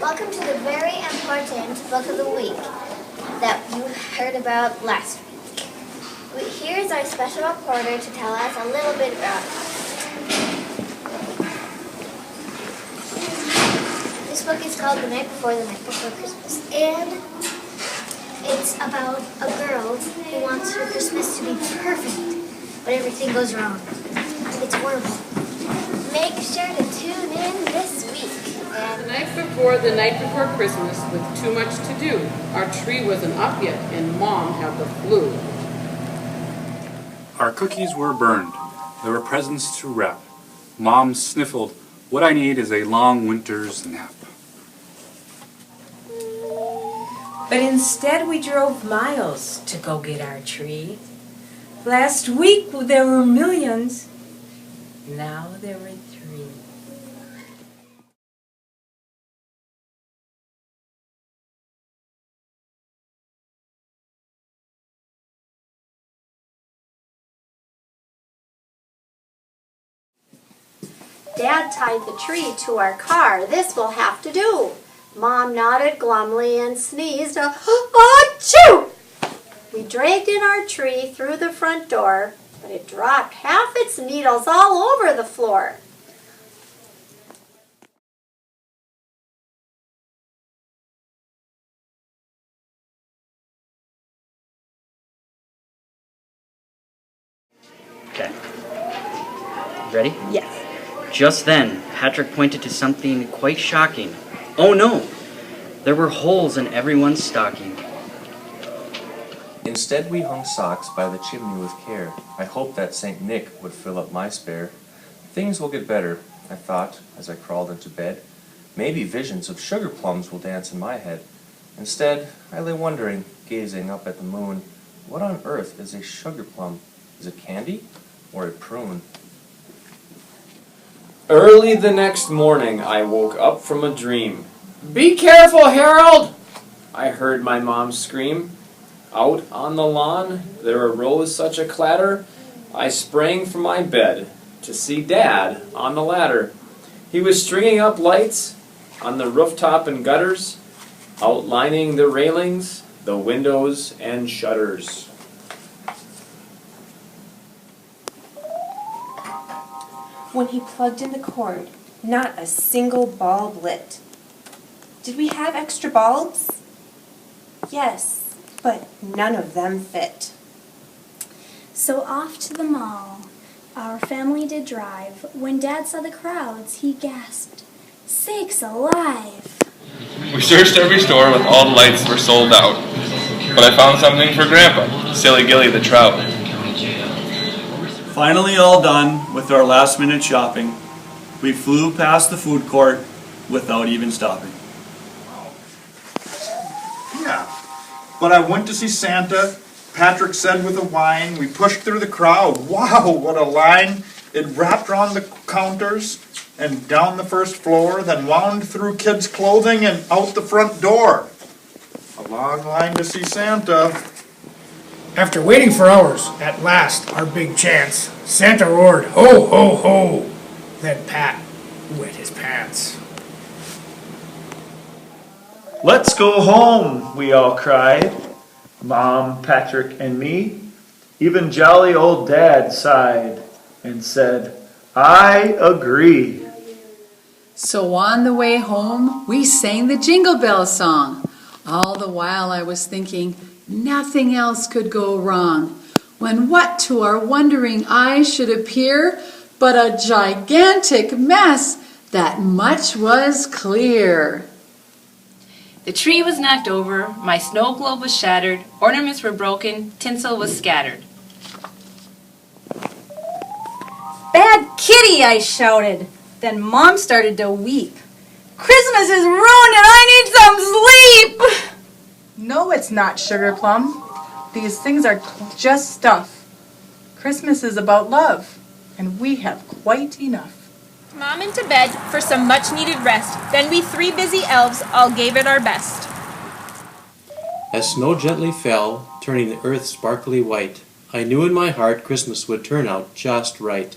Welcome to the very important book of the week that you heard about last week. Here's our special reporter to tell us a little bit about it. This book is called The Night Before Christmas, and it's about a girl who wants her Christmas to be perfect, but everything goes wrong. It's horrible. Make sure to tune in this week. The night before Christmas, with too much to do, our tree wasn't up yet, and Mom had the flu. Our cookies were burned. There were presents to wrap. Mom sniffled, "What I need is a long winter's nap." But instead we drove miles to go get our tree. Last week there were millions. Now there were 3. Dad tied the tree to our car. This will have to do. Mom nodded glumly and sneezed. Achoo! We dragged in our tree through the front door, but it dropped half its needles all over the floor. Okay. Ready? Yes. Just then, Patrick pointed to something quite shocking. Oh no! There were holes in everyone's stocking. Instead we hung socks by the chimney with care. I hoped that St. Nick would fill up my spare. Things will get better, I thought, as I crawled into bed. Maybe visions of sugar plums will dance in my head. Instead, I lay wondering, gazing up at the moon, what on earth is a sugar plum? Is it candy or a prune? Early the next morning, I woke up from a dream. "Be careful, Harold!" I heard my mom scream. Out on the lawn, there arose such a clatter, I sprang from my bed to see Dad on the ladder. He was stringing up lights on the rooftop and gutters, outlining the railings, the windows and shutters. When he plugged in the cord, not a single bulb lit. Did we have extra bulbs? Yes, but none of them fit. So off to the mall our family did drive. When Dad saw the crowds, he gasped, "Sakes alive!" We searched every store with all the lights were sold out. But I found something for Grandpa, Silly Gilly the Trout. Finally all done with our last minute shopping, we flew past the food court without even stopping. Yeah, but I went to see Santa, Patrick said with a whine. We pushed through the crowd. Wow, what a line. It wrapped around the counters and down the first floor, then wound through kids' clothing and out the front door. A long line to see Santa. After waiting for hours, at last, our big chance, Santa roared, "Ho, ho, ho!" Then Pat wet his pants. "Let's go home," we all cried. Mom, Patrick, and me. Even jolly old Dad sighed and said, "I agree." So on the way home, we sang the Jingle Bell song. All the while I was thinking, nothing else could go wrong, when what to our wondering eyes should appear but a gigantic mess, that much was clear. The tree was knocked over, my snow globe was shattered, ornaments were broken, tinsel was scattered. "Bad kitty!" I shouted. Then Mom started to weep. "Christmas is ruined and I need some sleep!" No, it's not, Sugar Plum. These things are just stuff. Christmas is about love, and we have quite enough. Mom into bed for some much-needed rest. Then we 3 busy elves all gave it our best. As snow gently fell, turning the earth sparkly white, I knew in my heart Christmas would turn out just right.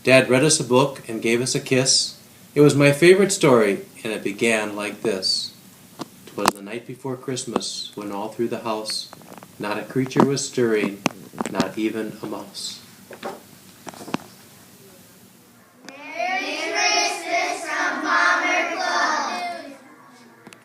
Dad read us a book and gave us a kiss. It was my favorite story, and it began like this. 'Twas the night before Christmas, when all through the house not a creature was stirring, not even a mouse.